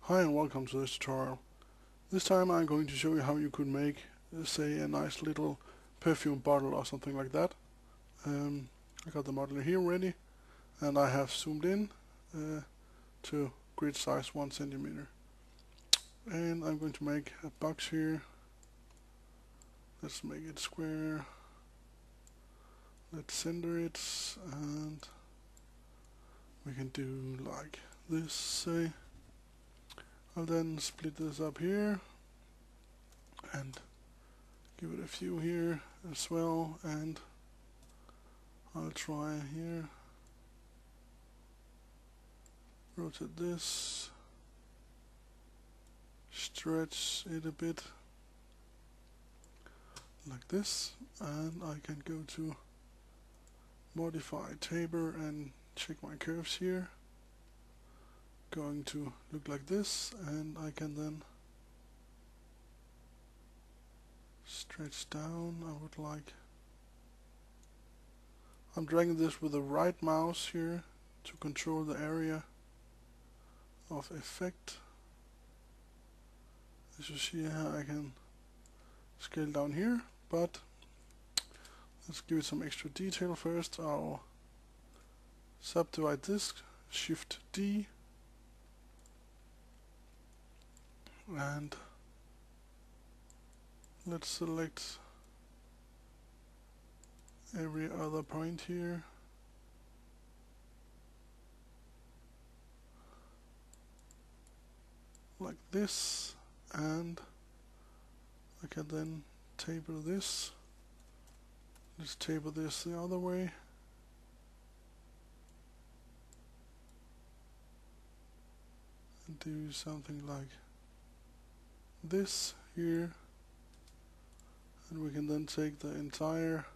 Hi and welcome to this tutorial. This time I'm going to show you how you could make, say, a nice little perfume bottle or something like that. I got the model here ready and I have zoomed in to grid size 1 centimeter. And I'm going to make a box here. Let's make it square. Let's center it and we can do like this, say. I'll then split this up here and give it a few here as well, and I'll try here, rotate this, stretch it a bit like this, and I can go to modify taper and check my curves here. Going to look like this, and I can then stretch down. I'm dragging this with the right mouse here to control the area of effect. As you see here, I can scale down here, but let's give it some extra detail first. I'll subdivide this, Shift D, and let's select every other point here. Like this, and I can then taper this. Let's taper this the other way. And do something like this here, and we can then take the entire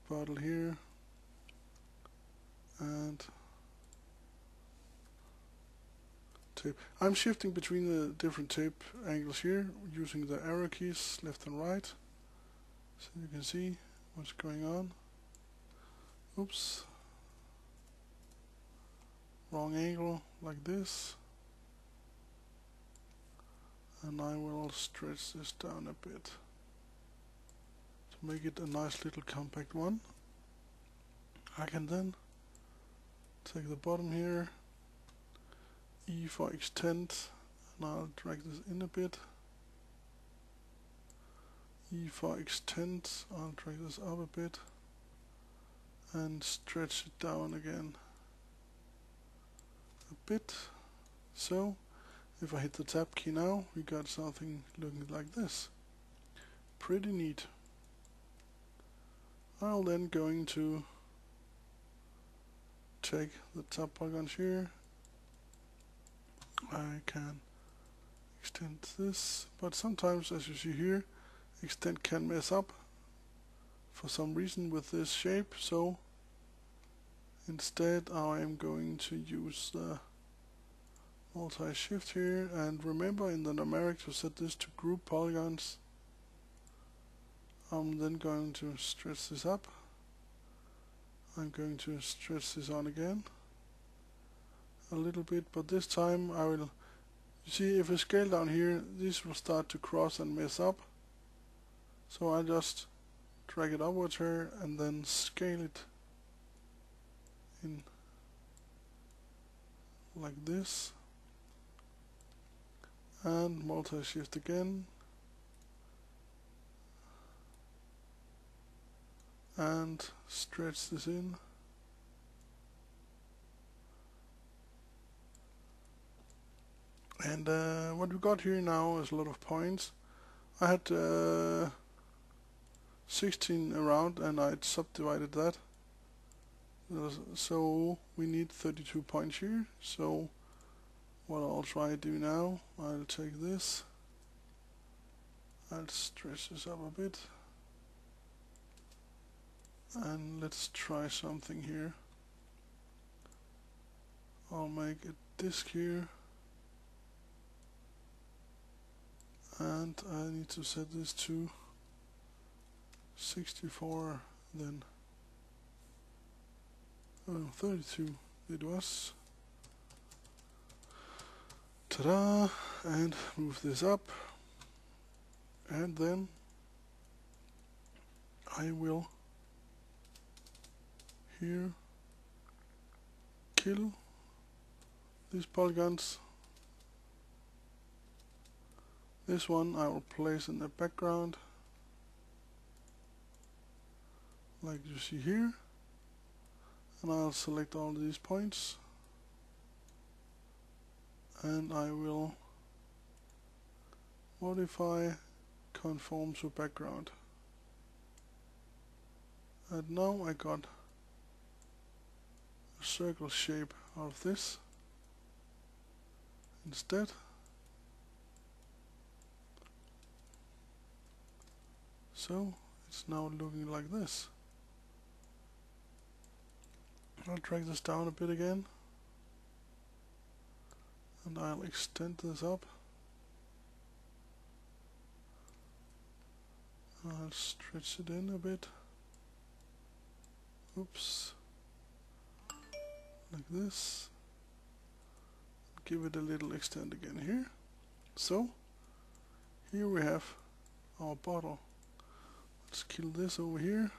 bottle here and tape. I'm shifting between the different tape angles here using the arrow keys left and right, so you can see what's going on. Oops, wrong angle, like this. And I will stretch this down a bit to make it a nice little compact one. I can then take the bottom here, E for extend, and I'll drag this in a bit. E for extend, I'll drag this up a bit and stretch it down again a bit. So if I hit the tab key now, we got something looking like this. Pretty neat. I'll then going to take the top polygons here. I can extend this, but sometimes, as you see here, extend can mess up for some reason with this shape, so instead I am going to use the multi-shift here, and remember in the numeric to set this to group polygons. I'm then going to stretch this up. I'm going to stretch this on again a little bit, but this time I will, you see, if I scale down here, this will start to cross and mess up. So I just drag it upwards here and then scale it in like this. And multi-shift again, and stretch this in. And what we got here now is a lot of points. I had 16 around and I subdivided that. So we need 32 points here. So what I'll try to do now, I'll take this, I'll stretch this up a bit, and let's try something here. I'll make a disc here, and I need to set this to 64, then 32 it was. Ta-da! And move this up, and then I will here kill these polygons. This one I will place in the background, like you see here, and I'll select all these points, and I will modify conform to background. And now I got a circle shape out of this instead. So it's now looking like this. I'll drag this down a bit again, and I'll extend this up. I'll stretch it in a bit. Oops. Like this. Give it a little extend again here. So, here we have our bottle. Let's kill this over here.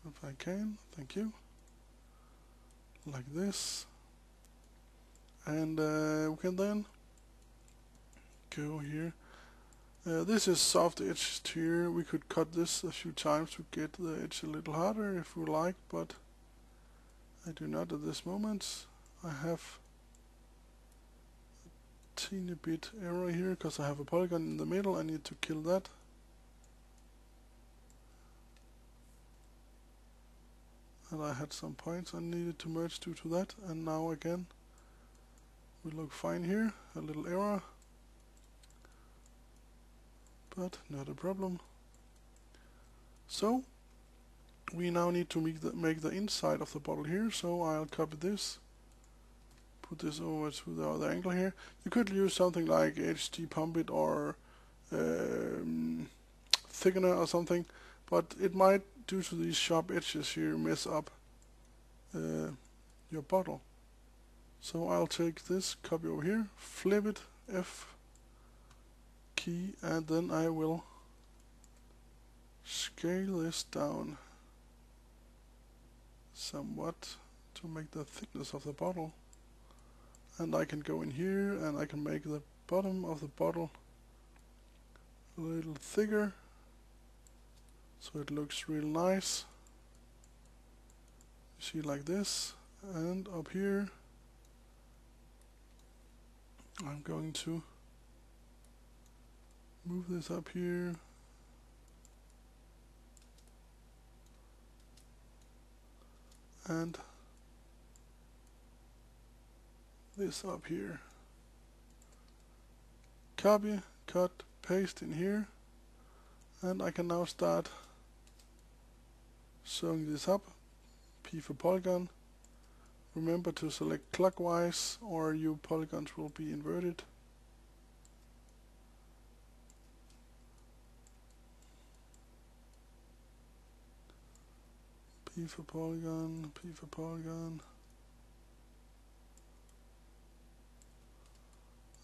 If I can, thank you. Like this. And we can then go here. This is soft edged here. We could cut this a few times to get the edge a little harder if we like, but I do not at this moment. I have a teeny bit error here because I have a polygon in the middle. I need to kill that. And I had some points I needed to merge due to that, and now again we look fine here. A little error, but not a problem. So we now need to make the inside of the bottle here, so I'll copy this, put this over to the other angle here. You could use something like HD Pump It or thickener or something, but it might, due to these sharp edges here, mess up your bottle. So I'll take this, copy over here, flip it, F key, and then I will scale this down somewhat to make the thickness of the bottle. And I can go in here and I can make the bottom of the bottle a little thicker, so it looks real nice. You see, like this. And up here I'm going to move this up here, and this up here. Copy, cut, paste in here, and I can now start sewing this up. P for polygon. Remember to select clockwise or your polygons will be inverted. P for polygon, P for polygon.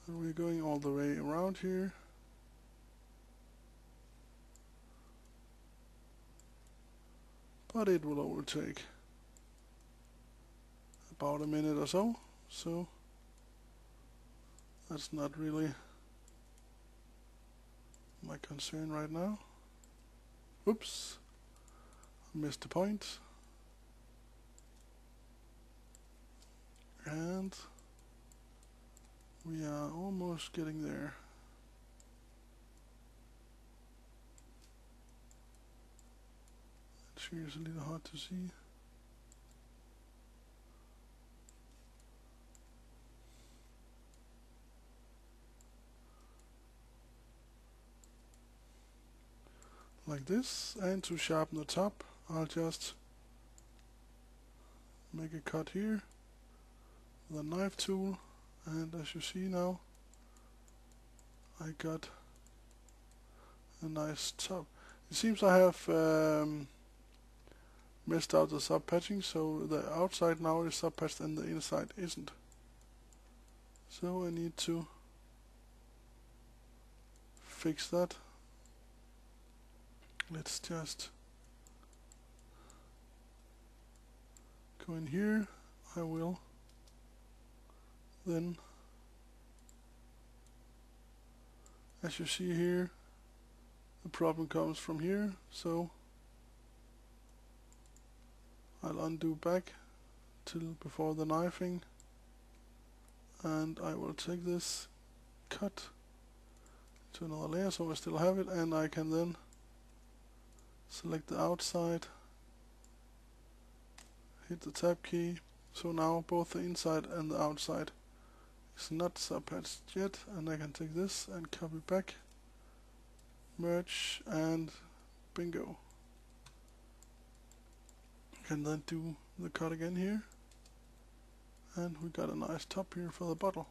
And we're going all the way around here. But it will only take about a minute or so, so that's not really my concern right now. Oops, I missed the point. And we are almost getting there. It sure is a little hard to see. Like this, and to sharpen the top I'll just make a cut here with a knife tool, and as you see now I got a nice top. It seems I have messed out the sub patching, so the outside now is sub patched and the inside isn't. So I need to fix that. Let's just go in here. I will then, as you see here, the problem comes from here, so I'll undo back till before the knifing, and I will take this cut to another layer so I still have it, and I can then select the outside, hit the tab key, so now both the inside and the outside is not subpatched yet, and I can take this and copy back, merge, and bingo. I can then do the cut again here, and we got a nice top here for the bottle.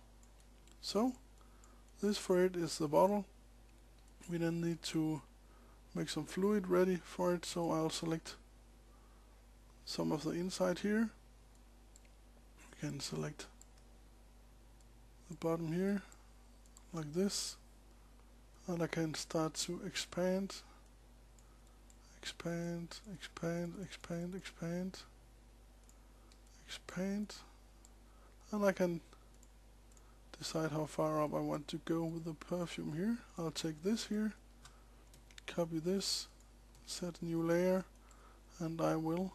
So this for it is the bottle. We then need to make some fluid ready for it, so I'll select some of the inside here. We can select the bottom here like this, and I can start to expand, expand, expand, expand, expand, expand, and I can decide how far up I want to go with the perfume here. I'll take this here, copy this, set new layer, and I will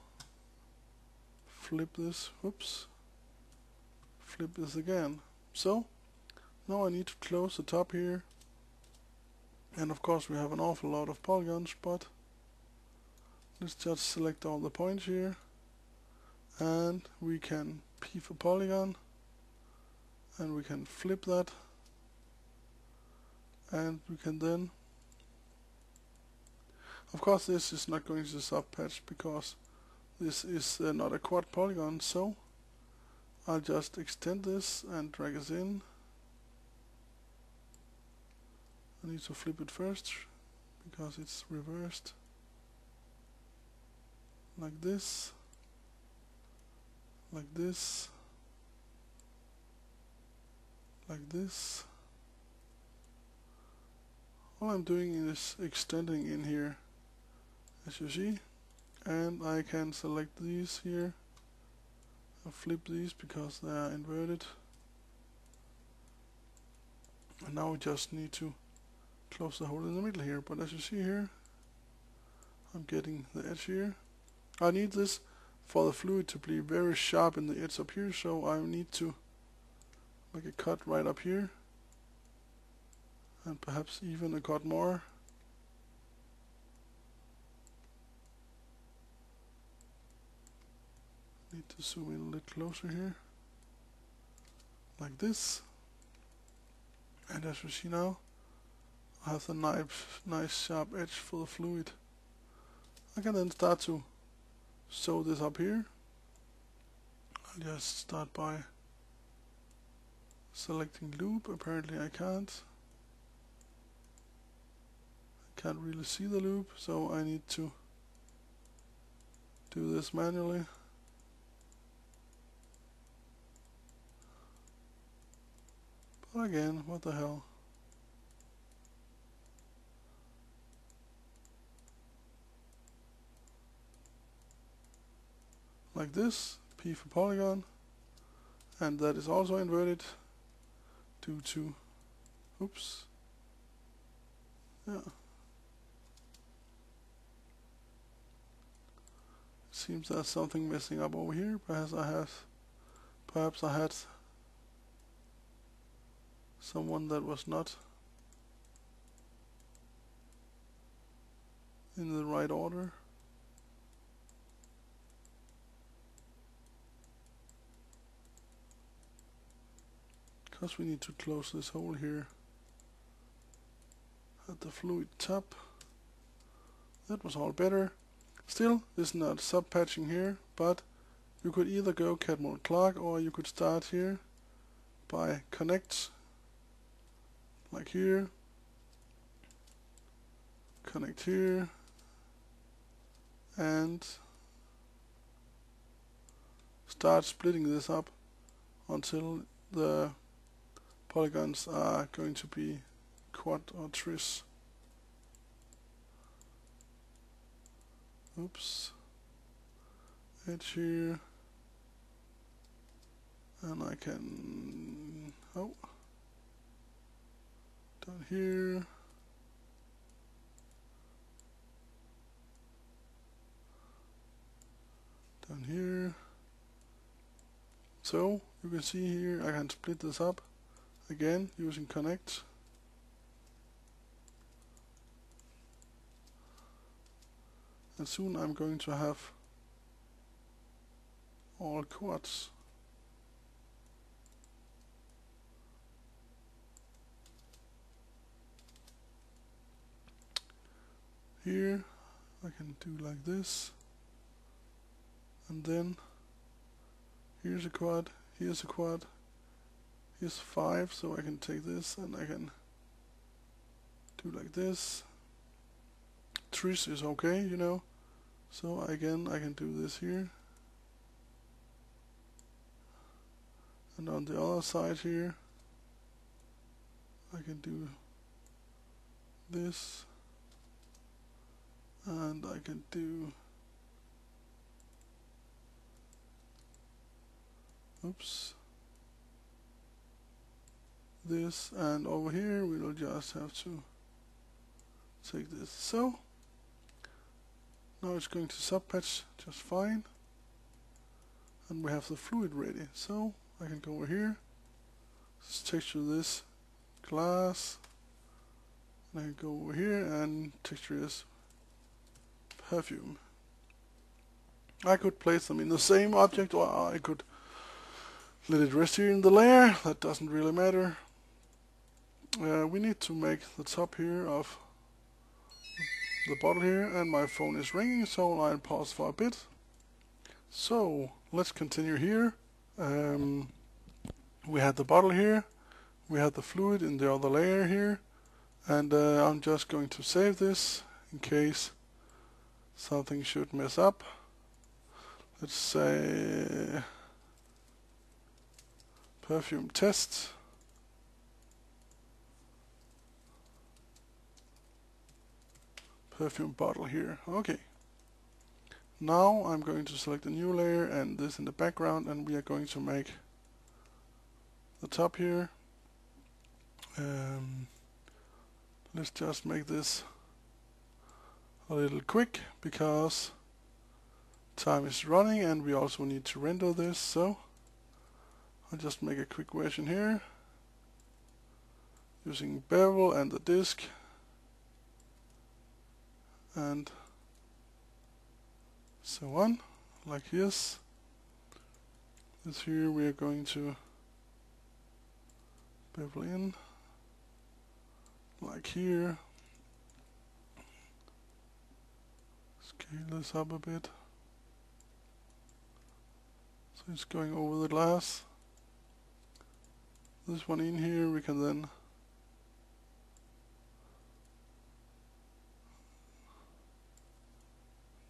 flip this, whoops, flip this again. So now I need to close the top here, and of course we have an awful lot of polygons, but let's just select all the points here, and we can P for polygon, and we can flip that, and we can then, of course this is not going to subpatch because this is not a quad polygon, so I'll just extend this and drag this in. I need to flip it first because it's reversed, like this, like this, like this. All I'm doing is extending in here, as you see, and I can select these here. I'll flip these because they are inverted, and now we just need to close the hole in the middle here. But as you see here, I'm getting the edge here. I need this for the fluid to be very sharp in the edge up here, so I need to make a cut right up here, and perhaps even a cut more. Need to zoom in a little closer here, like this. And as you see now, I have the nice sharp edge for the fluid. I can then start to sew this up here. I'll just start by selecting loop. Apparently I can't really see the loop, so I need to do this manually. But again, what the hell. Like this, P for polygon, and that is also inverted due to, oops, yeah. Seems there's something messing up over here. Perhaps I had someone that was not in the right order. Because we need to close this hole here at the fluid top. That was all better. Still, it's not sub-patching here, but you could either go cat mode clock, or you could start here by connect, like here, connect here, and start splitting this up until the polygons are going to be quad or tris. Oops. Edge here. And I can, oh, down here. Down here. So you can see here I can split this up again using connect. And soon I'm going to have all quads. Here I can do like this, and then here's a quad, here's 5, so I can take this and I can do like this. Tris is okay, you know, so again I can do this here, and on the other side here I can do this, and I can do, oops, this, and over here we will just have to take this. So now it's going to subpatch just fine, and we have the fluid ready. So I can go over here, texture this glass, and I can go over here and texture this perfume. I could place them in the same object, or I could let it rest here in the layer. That doesn't really matter. We need to make the top here of the bottle here, and my phone is ringing, so I'll pause for a bit. So let's continue here. We had the bottle here, we had the fluid in the other layer here, and I'm just going to save this in case something should mess up. Let's say perfume test. Perfume bottle here. Okay. Now I'm going to select a new layer and this in the background, and we are going to make the top here. Let's just make this a little quick because time is running and we also need to render this, so I'll just make a quick version here using bevel and the disk, and so on, like this. This here we are going to bevel in, like here. Scale this up a bit, so it's going over the glass. This one in here we can then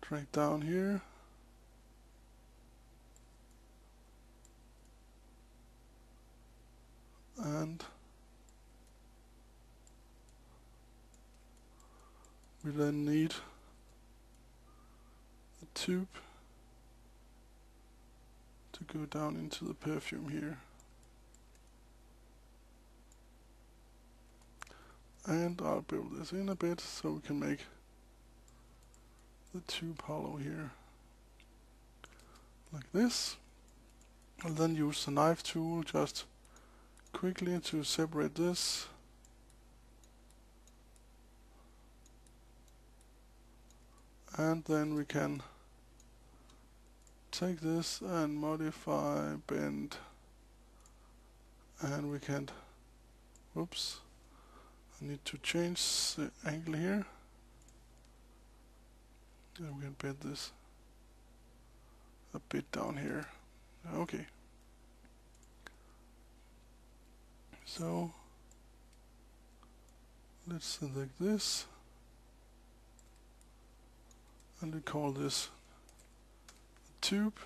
drag down here, and we then need the tube to go down into the perfume here. And I'll build this in a bit so we can make the tube hollow here, like this. I'll then use the knife tool just quickly to separate this. And then we can take this and modify, bend, and we can, whoops, I need to change the angle here. And we can bend this a bit down here. Okay. So let's select this, and we call this tube,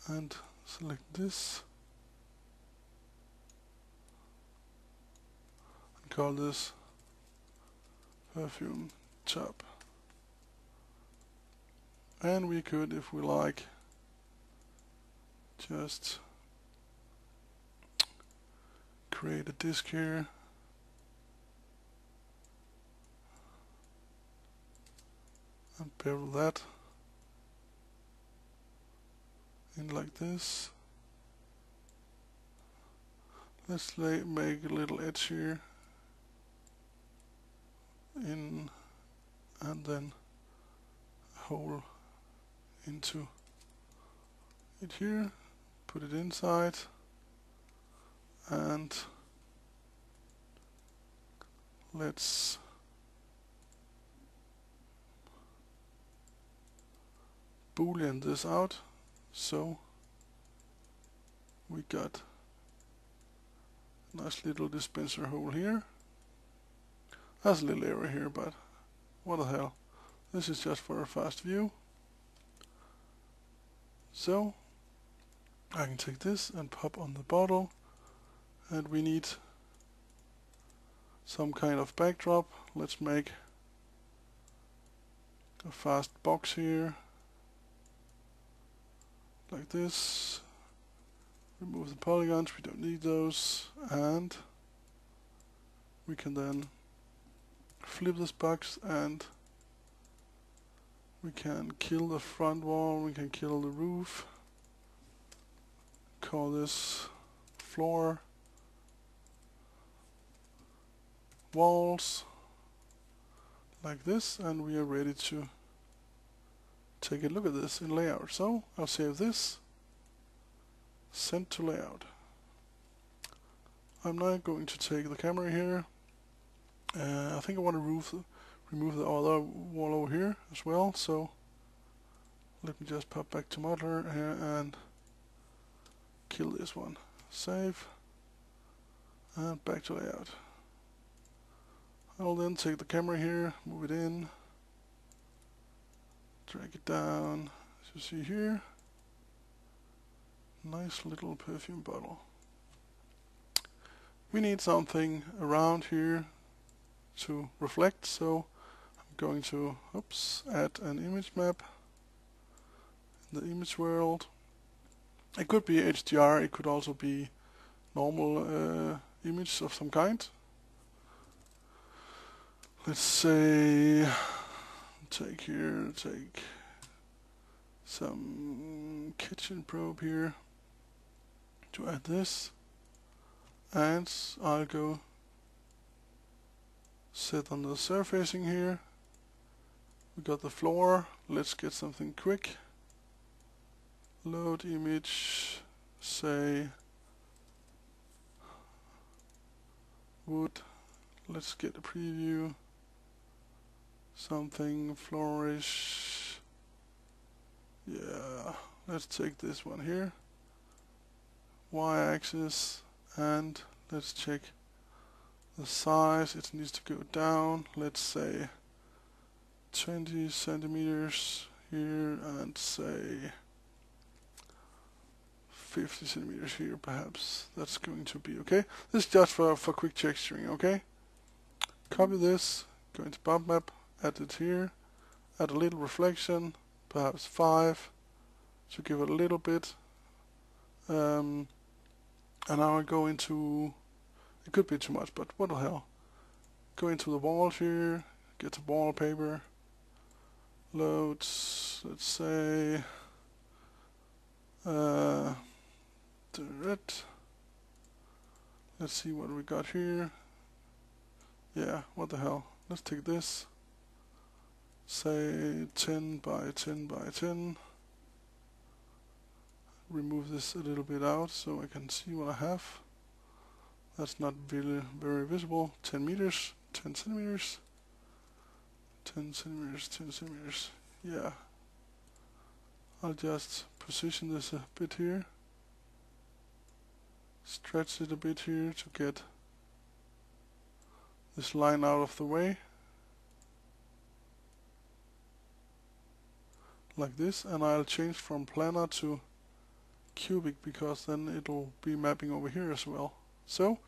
and select this, call this perfume top. And we could, if we like, just create a disk here. And build that in like this. Let's make a little edge here in, and then a hole into it here, put it inside, and let's boolean this out. So we got a nice little dispenser hole here. There's a little error here, but what the hell. This is just for a fast view. So I can take this and pop on the bottle, and we need some kind of backdrop. Let's make a fast box here, like this. Remove the polygons, we don't need those, and we can then flip this box and we can kill the front wall, we can kill the roof, call this floor, walls, like this, and we are ready to take a look at this in layout. So I'll save this, send to layout. I'm now going to take the camera here. I think I want to remove the other wall over here as well, so let me just pop back to modeler here and kill this one. Save, and back to layout. I'll then take the camera here, move it in, drag it down, as you see here. Nice little perfume bottle. We need something around here to reflect, so I'm going to add an image map in the image world. It could be HDR, it could also be normal image of some kind. Let's say take some kitchen probe here to add this, and I'll go set on the surfacing here. We got the floor. Let's get something quick. Load image, say wood. Let's get a preview. Something flourish. Yeah, let's take this one here. Y-axis, and let's check the size. It needs to go down. Let's say 20 centimeters here, and say 50 centimeters here, perhaps. That's going to be okay. This is just for quick texturing, okay? Copy this, go into bump map, add it here, add a little reflection, perhaps 5, to give it a little bit. And now I go into, it could be too much, but what the hell. Go into the walls here, get the wallpaper, loads, let's say, the red. Let's see what we got here. Yeah, what the hell. Let's take this, say 10 by 10 by 10. Remove this a little bit out so I can see what I have. That's not really very visible. 10 meters, 10 centimeters, 10 centimeters, 10 centimeters. Yeah. I'll just position this a bit here. Stretch it a bit here to get this line out of the way. Like this, and I'll change from planar to cubic because then it'll be mapping over here as well. So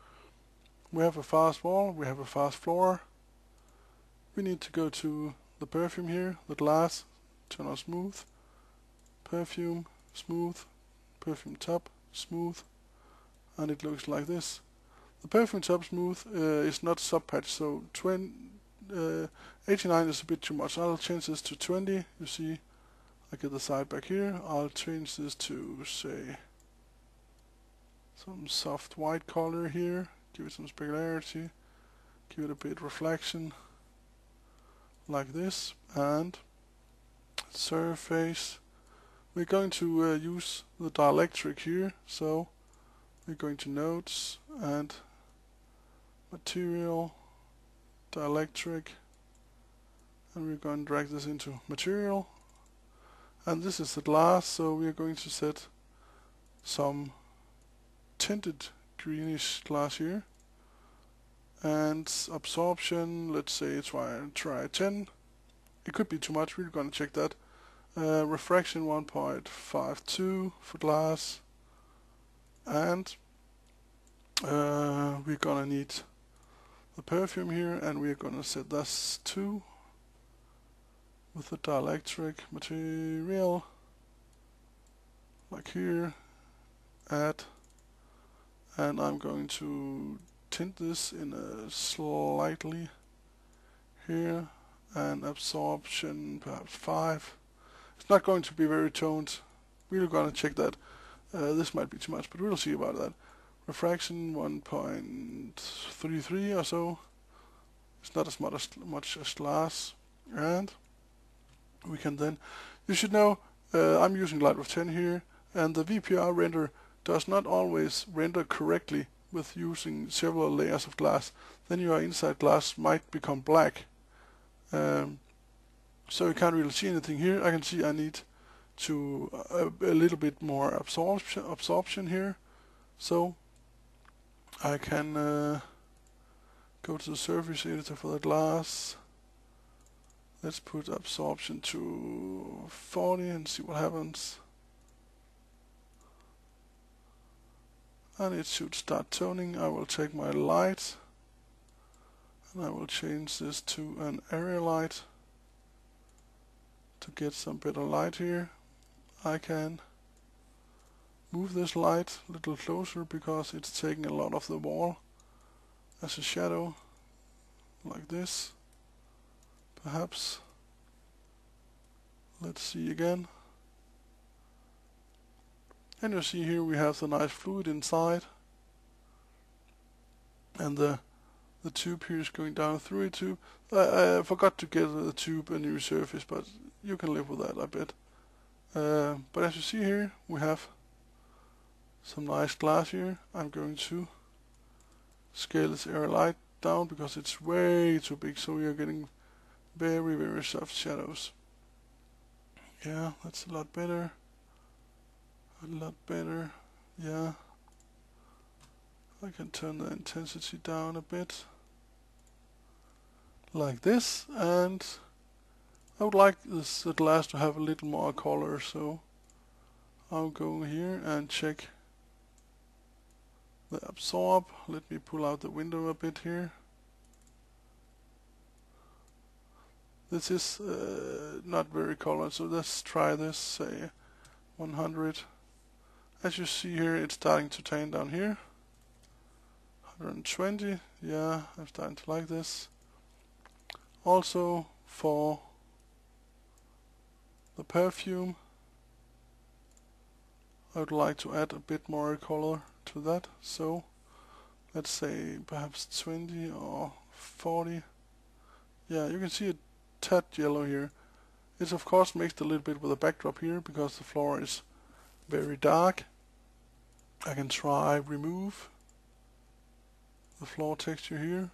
we have a fast wall, we have a fast floor. We need to go to the perfume here, the glass, turn on smooth, perfume, smooth, perfume top, smooth, and it looks like this. The perfume top smooth is not sub-patch, so 89 is a bit too much. I'll change this to 20. You see, I get the side back here. I'll change this to, say, some soft white color here. Give it some specularity. Give it a bit reflection, like this. And surface. We're going to use the dielectric here, so we're going to nodes and material, dielectric, and we're going to drag this into material. And this is the glass, so we're going to set some tinted greenish glass here. And absorption, let's say try 10. It could be too much, we're going to check that. Refraction 1.52 for glass. And we're gonna need the perfume here, and we're gonna set this to with the dielectric material, like here, add, and I'm going to tint this in a slightly here, and absorption perhaps 5. It's not going to be very toned. We're gonna check that. This might be too much, but we'll see about that. Refraction 1.33 or so. It's not as much as glass. And we can then, you should know, I'm using lightwave 10 here, and the VPR render does not always render correctly with using several layers of glass. Then your inside glass might become black. So you can't really see anything here. I can see I need to a little bit more absorption here. So I can go to the surface editor for the glass. Let's put absorption to 40 and see what happens. And it should start toning. I will take my light and I will change this to an area light to get some better light here. I can move this light a little closer because it's taking a lot of the wall as a shadow, like this. Perhaps. Let's see again. And you see here we have the nice fluid inside, and the tube here is going down through it too. I forgot to get the tube a new surface, but you can live with that, I bet. But as you see here, we have some nice glass here. I'm going to scale this area light down because it's way too big, so we are getting very, very soft shadows. Yeah, that's a lot better. A lot better. Yeah. I can turn the intensity down a bit. Like this, and I would like this glass to have a little more color, so I'll go here and check the absorb. Let me pull out the window a bit here. This is not very colored, so let's try this, say 100. As you see here, it's starting to tan down here. 120, yeah, I'm starting to like this. Also for the perfume, I would like to add a bit more color to that, so let's say perhaps 20 or 40. Yeah, you can see a tad yellow here. It's of course mixed a little bit with the backdrop here because the floor is very dark. I can try remove the floor texture here.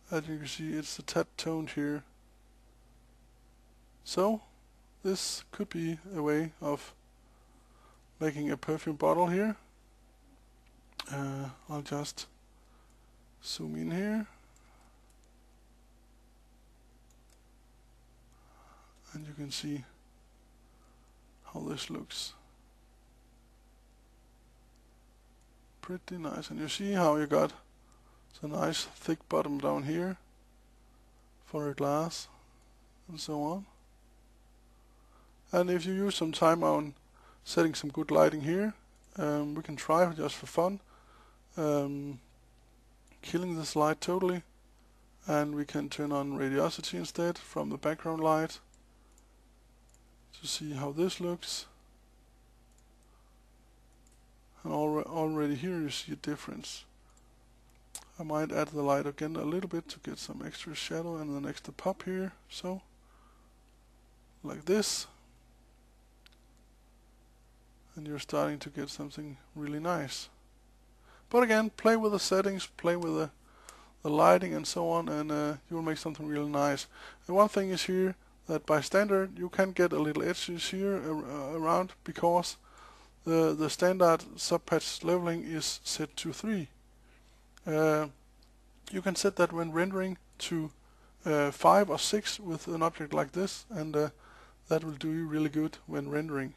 As you can see, it's a tad toned here. So this could be a way of making a perfume bottle here. I'll just zoom in here, and you can see how this looks. pretty nice. And you see how you got the nice thick bottom down here for a glass and so on. And if you use some time on setting some good lighting here, we can try just for fun, killing this light totally, and we can turn on radiosity instead from the background light to see how this looks. And already here you see a difference. I might add the light again a little bit to get some extra shadow and an extra pop here, so like this. And you're starting to get something really nice. But again, play with the settings, play with the lighting and so on, and you will make something really nice. And one thing is here that by standard you can get a little edges here around, because the standard subpatch leveling is set to 3. You can set that when rendering to 5 or 6 with an object like this, and that will do you really good when rendering.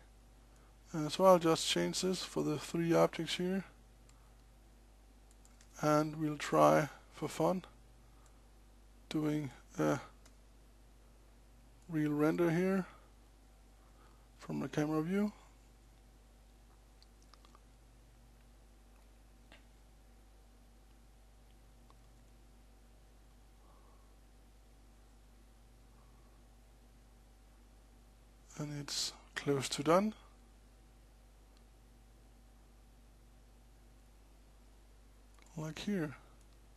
So I'll just change this for the 3 objects here, and we'll try for fun doing a real render here from the camera view. And it's close to done. Like here,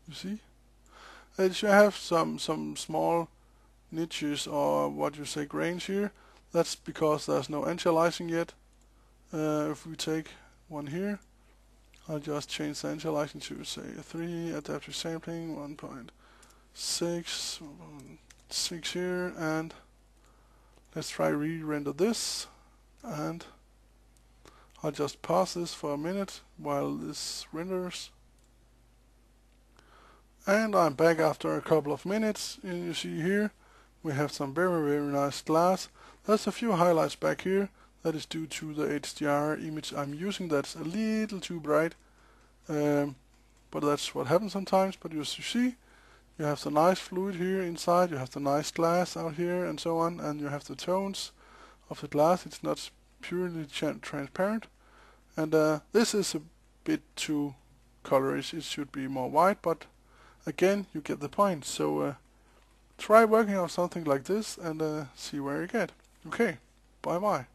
you see? It should have some small niches, or what you say, grains here. That's because there's no anti-aliasing yet. If we take one here, I'll just change the anti-aliasing to say 3, adaptive sampling 1.6, 6 here, and let's try re-render this, and I'll just pause this for a minute while this renders. And I'm back after a couple of minutes, and you see here we have some very nice glass. There's a few highlights back here. That is due to the HDR image I'm using. That's a little too bright, but that's what happens sometimes. But as you see, you have the nice fluid here inside, you have the nice glass out here and so on, and you have the tones of the glass. It's not purely transparent, and this is a bit too colorish. It should be more white, but again, you get the point. So try working on something like this and see where you get. Okay, bye bye.